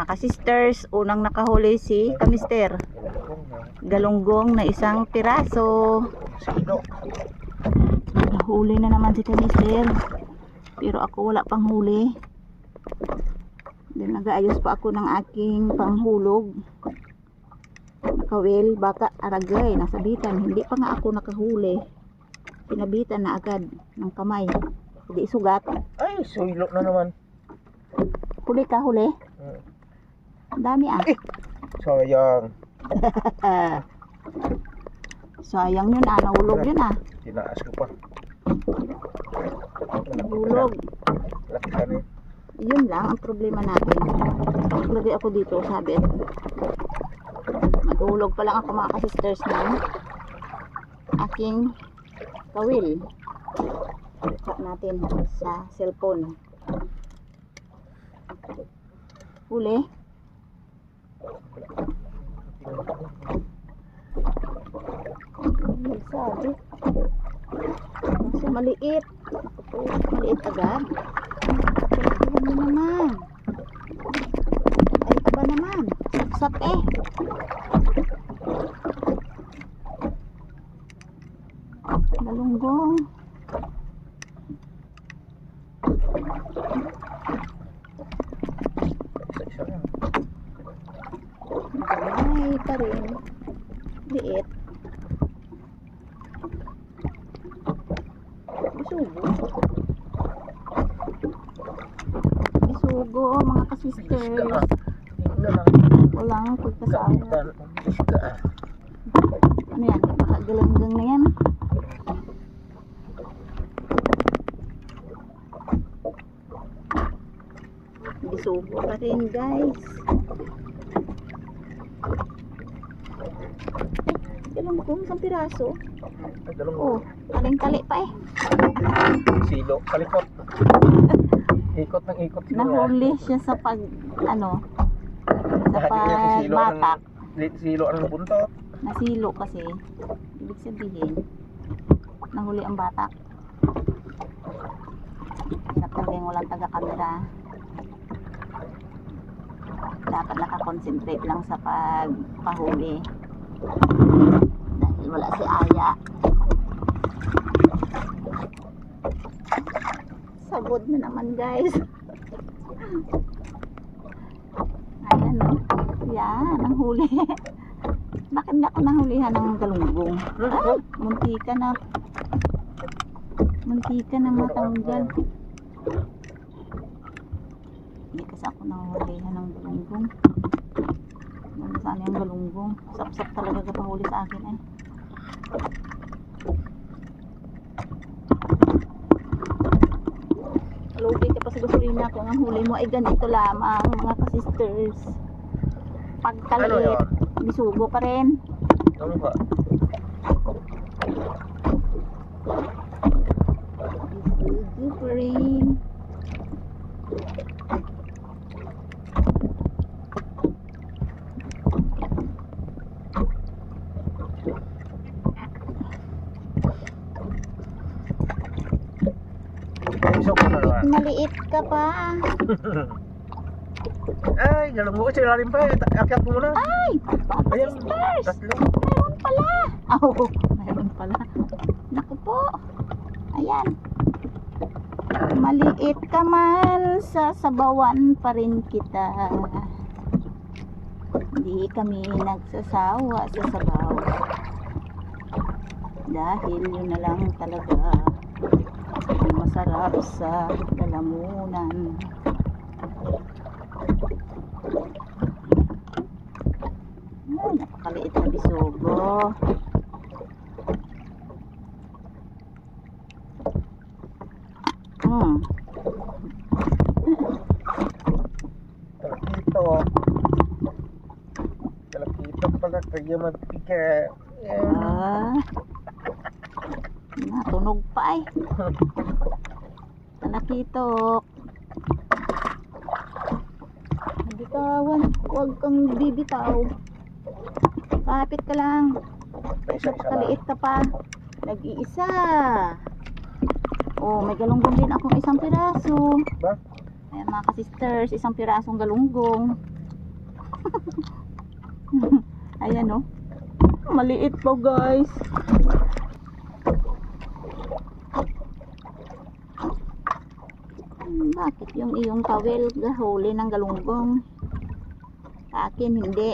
Ka-sisters, unang nakahuli si Kamister. Galunggong na isang piraso. Nahuli na naman si Kamister. Pero ako wala pang huli. Then nag-aayos pa ako ng aking panghulog. Nakawil, baka aragay, nasabitan. Hindi pa nga ako nakahuli. Pinabitan na agad ng kamay. Hindi sugat. Ay, suylo na naman. Huli ka, huli? Ang dami ah. Sayang. Sayang yun ah, nahulog yun ah. Tinaas ko pa. Nahulog. Laki ka na. Yun lang ang problema natin. Lagay ako dito, sabit. Maghulog pa lang ako mga ka-sisters ng aking kawil. Check natin sa cellphone. Huli. Nagsabi. Kasi maliit. Maliit agad. Kailangan mo naman. Ay, aba naman. Saksak eh. Galunggong. Ay, pa rin. Liit. Isugo. Isugo, mga ka-sisters. Walang pagkasawa. Ano yan? Nakagalangang na yan. Isugo pa rin, guys. Galunggong, isang piraso. Oh, taling-tali pa eh. Silo, kalikot. Ikot ng ikot. Nahuli siya sa pag, ano, sa pagbatak. Silo ang buntot. Nasilo kasi. Ibig sabihin, nahuli ang batak. Hirap talaga yung walang taga-camera. Dapat nakakonsentrate lang sa pagpahuli. Dahil wala si Aya. Sabod na naman, guys. Ayan o. Yan, ang huli. Bakit hindi ako nahulihan ng galunggong? Ay, muntika na. Muntika na matanggal. Hindi kasi ako nahulihan ng galunggong. Ano saan yung galunggong? Sap-sap talaga kapahuli sa akin eh. Lugi ka pa sa gasolina kung ang huli mo ay ganito lamang, mga ka-sisters. Pagkaliit, bisugo pa rin. Ano ba? Bisugo pa rin. Maliit ka pa. Ay, galunggong sa ilalim pa. Akyat mo muna. Ay, Ayan, sisters. tatlo. Mayroon pala. Oh, mayroon pala. Naku po. Ayan. Maliit ka man, sasabawan pa rin kita. Hindi kami nagsasawa sa sabaw. Dahil yun na lang talaga ang masarap sa lalamunan. Ay, napakaliit na bisugo. Talakito pala kaya magpika. Natunog pa eh. Talakitok. Bitawan, huwag kang bibitaw. Kapit ka lang. Napakaliit ka pa. Nag-iisa. Oh, may galunggong din akong isang piraso. Ba? Ayan mga ka-sisters, isang pirasong galunggong. Ayan oh. Maliit po guys. Bakit yung iyong kawil gahuli ng galunggong? Sa akin hindi.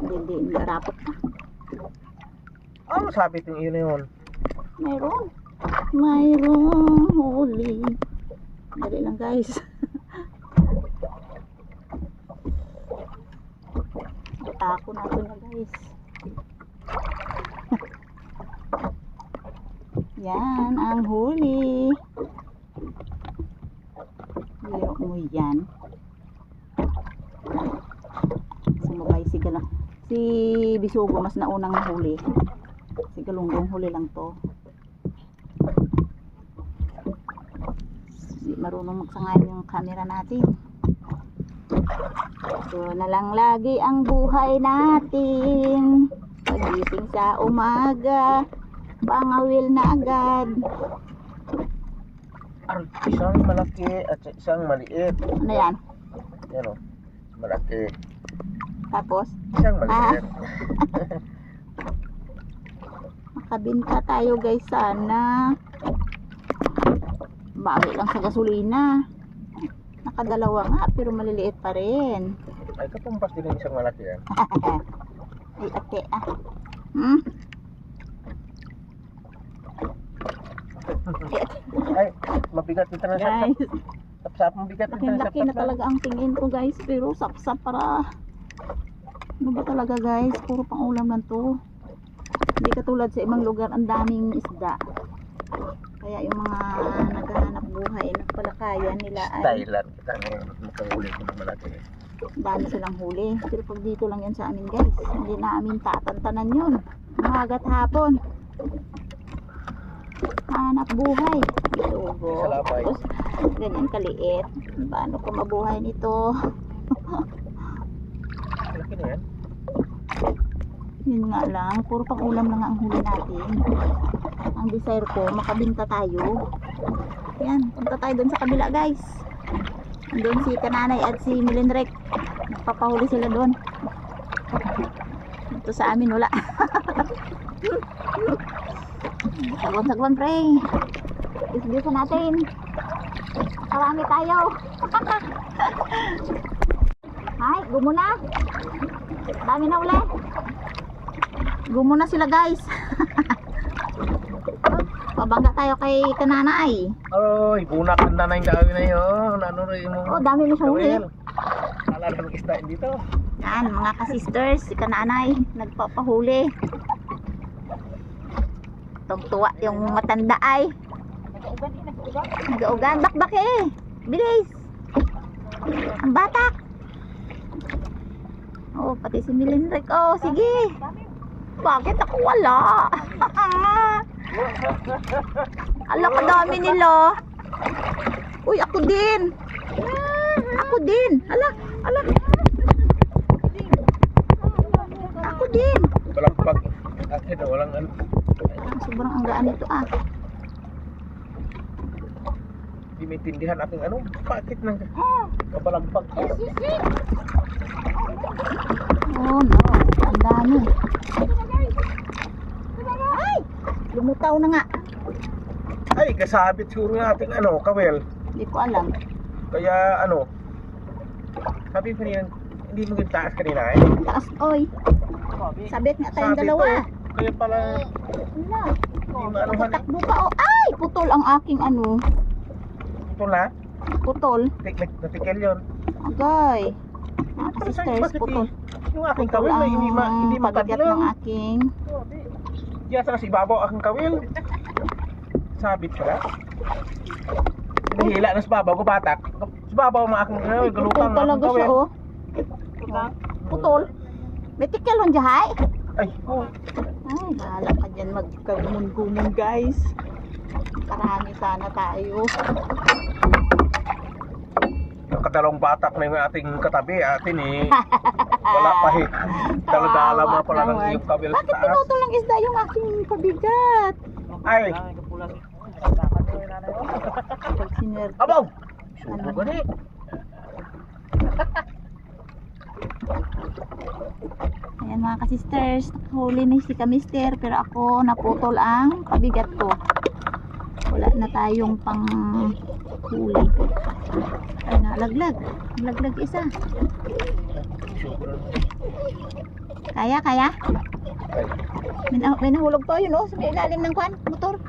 Hindi rapot pa. Ano sabi itong iyo na yun? Mayroong huli. Dali lang guys. Ako na ito na guys. Yan ang huli. Biro mo yan. Sumabay si Galang. Si Bisugo mas naunang nahuli. Si Galunggong huli lang to. Hindi marunong magsangayon yung camera natin. So na lang lagi ang buhay natin. Pagising sa umaga, pangawil na agad. Isang malaki at isang maliit. Ano yan? Yan o, malaki. Tapos? Isang maliit. Makabinta tayo guys sana. Bawi lang sa gasolina. Nakadalawa nga pero maliliit pa rin. Ay, katumpas din yung isang malaki yan. Ay ate ah. Ay, mabigat ito na Guys, sapsap. Mabigat ito na laki na talaga ang tingin ko guys. Pero sapsap para. Ano ba talaga guys? Puro pang ulam lang to. Hindi katulad sa ibang lugar ang daming isda. Kaya yung mga naghahanap buhay, nagpalakayan nila ay Thailand. Kita ngayon, makahuli ko ng malaki. dami silang huli. Pero pag dito lang yan sa amin guys, hindi namin tatantanan yun. Umagat hapon. Hanap buhay. Isugo. Salapay. Tapos ganyan kaliit. Paano ko mabuhay nito? Malaki na yan. Yun nga lang, puro pang ulam lang ang huli natin. Ang desire ko, makabinta tayo. Yan, punta tayo dun sa kabila guys. Doon si Kananay at si Milinrek. Nagpapahuli sila doon. Ito sa amin wala. Sagwan pre. Isbisa natin. Marami tayo. Hay, gumuna. Dami na uli. Gumuna sila guys. Pabangga tayo kay Kananay. Oy, bunak ang nanay gawin na yun. Ano rin mo? Oh, dami mo siyang huli. Alala ng isda dito. Yan, mga ka-sisters, si Kananay, nagpapahuli. Tuwa yung matanda ay. Nag-ugan. Bakbak eh. Bilis. Ang batak. Oh, pati si Milinrek. Oh, sige. Bakit ako wala? Ala, kadami nila. Uy, ako din. Ako din. Ala. Ako din. Walang pag. Akin na walang ano. Sobrang anggaan nito ah. Hindi maintindihan aking ano. Bakit nang kabalampag. Oh no, ang dami. Ay, lumutaw na nga. Ay, kasabit siguro natin ano, kawel. Hindi ko alam. Kaya ano, sabi ko niyan, hindi mo taas kanina eh. Taas, oy. Sabit nga tayong Sabi dalawa. ko, kaya pala, Wala. hindi maanuhan eh. Takbo pa oh. Ay, putol ang aking ano. Ito na, Putol. natikel yun. Agay. Mga sisters, Bakit putol. yung aking Putol kawil na hindi ang pabigat matadlo. ng aking. Diya sa si ibabaw aking kawil. Sabit pala. Hinahila na sa babaw ko batak. Sa babaw mga aking Putol galutang aking talaga siya kawil. oh. Putol. May tikelon jahay. Ay, oh. Ay, bahala ka dyan magkagumun-gumun guys. Karami sana tayo. dalawang batak na yung ating katabi. Atin eh. Wala pa eh. Dala-dala mo pala ng yung kabila sa Bakit taas. pinutol ng isda yung aking pabigat? Ay! Pag sinerte. Abaw! Ano? Subo gani. Ayan mga ka-sisters, huli na si ka-mister pero ako naputol ang pabigat ko. Wala na tayong pang huli. Ay nalaglag. Nalaglag isa. Kaya? May nahulog pa yun oh. Sa may ilalim ng kwan, motor.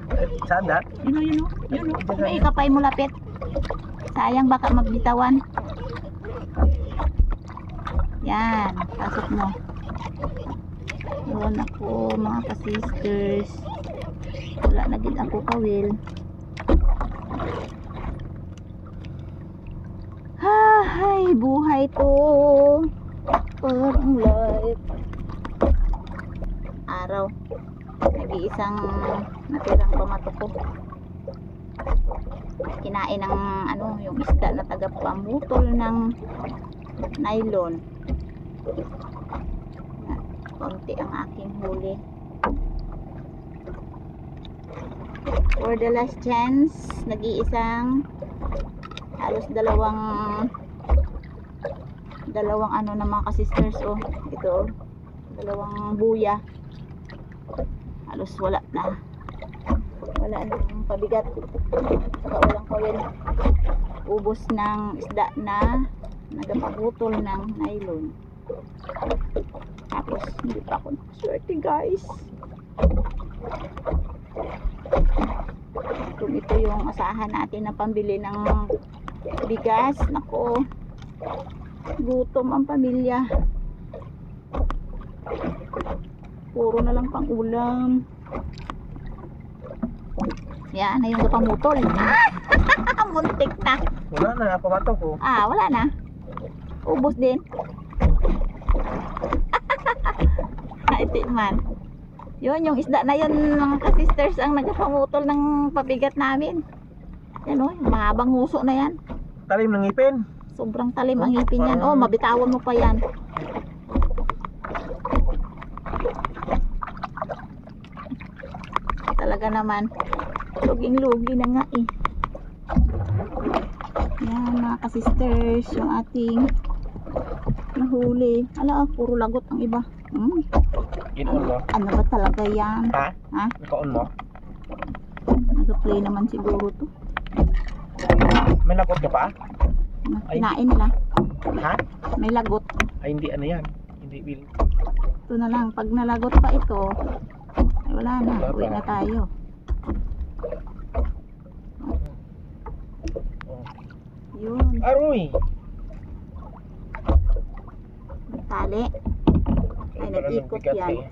Saan na? Yun oh. May ikapay mo lapit. Sayang baka magbitawan. Yan, pasok mo. Yun ako mga ka-sisters. Wala na din ako kawil. Ay, buhay to. Parang life. Araw. Nag-iisang natirang pamato ko. Kinain ng ano, yung isda na taga-pamutol ng nylon. Konti ang aking huli. For the last chance, nag-iisang halos dalawang ano na mga ka-sisters oh. Ito oh. Dalawang buya. Halos wala na. Wala nang pabigat. Saka walang kawil. Ubos ng isda na nagapagutol ng nylon. Tapos hindi pa ako nakaswerte guys. Kung ito yung asahan natin na pambili ng bigas, nako, gutom ang pamilya. Puro na lang pang ulam. Yan na yung pamutol. Muntik na. Wala na, pamato ko. Wala na. Ubos din. Ito man. Yun, yung isda na yun mga ka-sisters ang nagpamutol ng pabigat namin. Yan o, yung mahabang nguso na yan. Talim ng ngipin. Sobrang talim ang ngipin yan. Oh, mabitawan mo pa yan. Talaga naman. Luging-lugi na nga eh. Yan mga ka-sisters, yung ating nahuli. Ala, puro lagot ang iba. Ginoon mo. Ano ba talaga yan? Ha? Ha? Nakaon mo? Nag-play naman siguro to. May lagot ka pa? Kinain nila. Ha? May lagot. Ay hindi ano yan. Hindi will. Ito na lang. Pag nalagot pa ito, ay wala na. Uwi na tayo. Yun. Aroy! Tali. Ay, nag-ikot yan.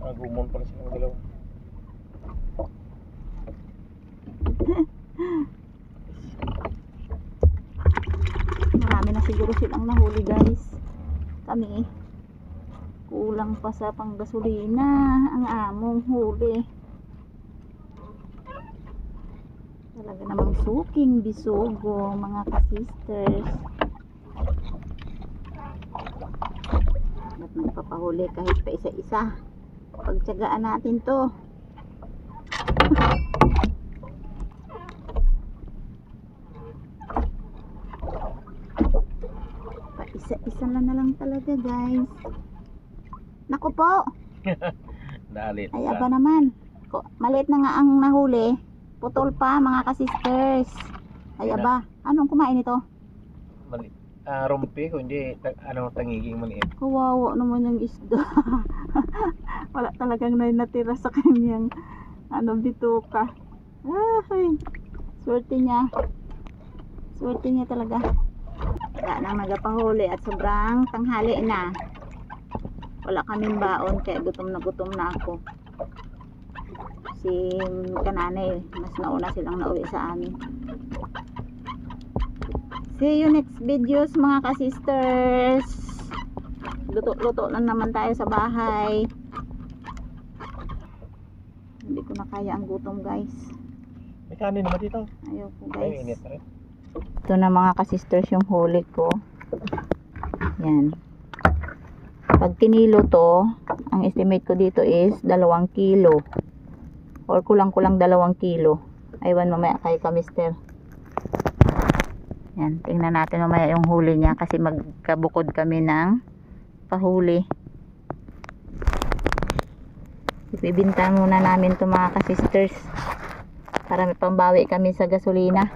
Nagumon pala silang dalawa. Marami na siguro silang nahuli guys. Kami kulang pa sa panggasolina ang among huli. Talaga namang suking bisugo mga ka-sisters. Ba't nagpapahuli kahit pa isa-isa? Pagtsagaan natin to. Pa isa-isa na lang talaga guys. Naku po. Dalit. Ay aba naman. Maliit na nga ang nahuli. Putol pa mga ka-sisters. Ay aba. Anong kumain ito? Mali. Rumpi ko hindi tangiging maliit. Kawawa naman yung isda. Wala talagang natira sa kanyang bituka. Ay, swerte niya. Swerte niya talaga. Wala nang nagapahuli at sobrang tanghali na. Wala kaming baon kaya gutom na ako. Si kananay, mas nauna silang nauwi sa amin. See you next videos mga ka-sisters. Luto-luto lang naman tayo sa bahay. Hindi ko na kaya ang gutom guys. May kanin naman dito. Ayoko Ay, guys. init na rin. Ito na mga kasisters yung huli ko. Yan. Pag kinilo to, ang estimate ko dito is 2 kilo. Or kulang-kulang 2 kilo. Aywan mamaya kay Kamister. Yan, tingnan natin mamaya yung huli niya kasi magkabukod kami ng pahuli. Ibibinta muna namin to mga kasisters para may pambawi kami sa gasolina.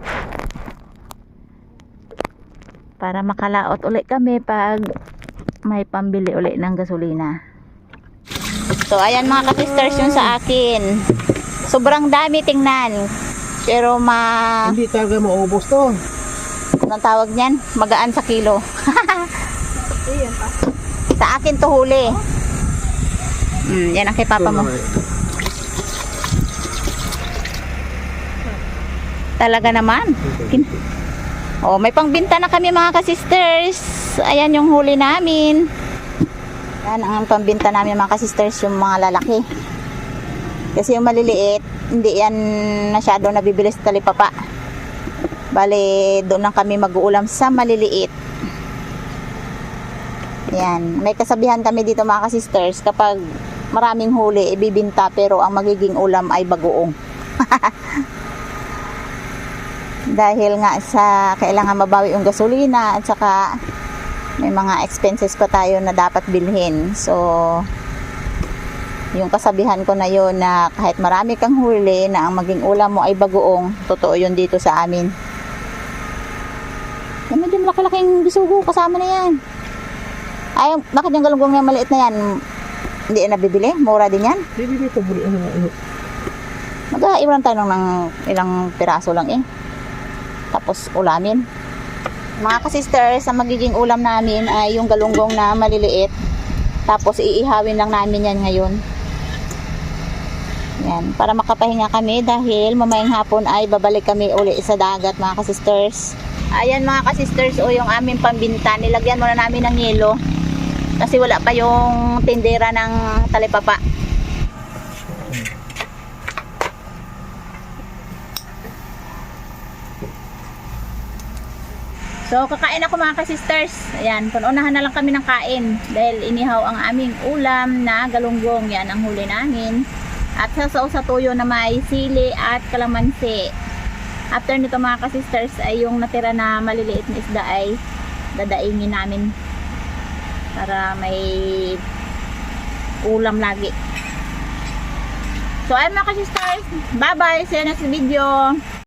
Para makalaot ulit kami pag may pambili ulit ng gasolina. So ayan mga kasisters yung sa akin. Sobrang dami tingnan. Pero Hindi talaga maubos to. anong tawag niyan? Magaan sa kilo. Sa akin to huli. Yan ang kay papa mo. Talaga naman. Oh, may pangbinta na kami mga kasisters. Ayan yung huli namin. Yan ang pambinta namin mga kasisters, yung mga lalaki. Kasi yung maliliit, hindi yan masyado nabibili sa talipapa. Bale, doon lang kami mag-uulam sa maliliit. Yan. May kasabihan kami dito mga kasisters, kapag maraming huli, ibibinta, pero ang magiging ulam ay bagoong. Dahil nga sa kailangan mabawi yung gasolina at saka may mga expenses pa tayo na dapat bilhin. So, yung kasabihan ko na yun na kahit marami kang huli na ang maging ulam mo ay bagoong, totoo yun dito sa amin. Yan, medyo malaki-laking bisugo, kasama na yan. Ay, bakit yung galunggong na maliit na yan? Hindi na nabibili? Mura din yan? Hindi ko buli. Mag-iwan tayo ng ilang piraso lang eh. Tapos ulamin. Mga kasisters, ang magiging ulam namin ay yung galunggong na maliliit. Tapos iihawin lang namin yan ngayon. Yan, para makapahinga kami dahil mamayang hapon ay babalik kami uli sa dagat mga kasisters. Ayan mga kasisters, o yung aming pambinta, nilagyan muna namin ng yelo kasi wala pa yung tindera ng talipapa. So kakain ako mga kasisters. Ayan, pununahan na lang kami ng kain dahil inihaw ang aming ulam na galunggong. Yan ang huli namin. At sasaw sa tuyo na may sili at kalamansi. After nito mga kasisters ay yung natira na maliliit na isda ay dadaingin namin para may ulam lagi. So ayun mga kasisters, bye bye, see you next video.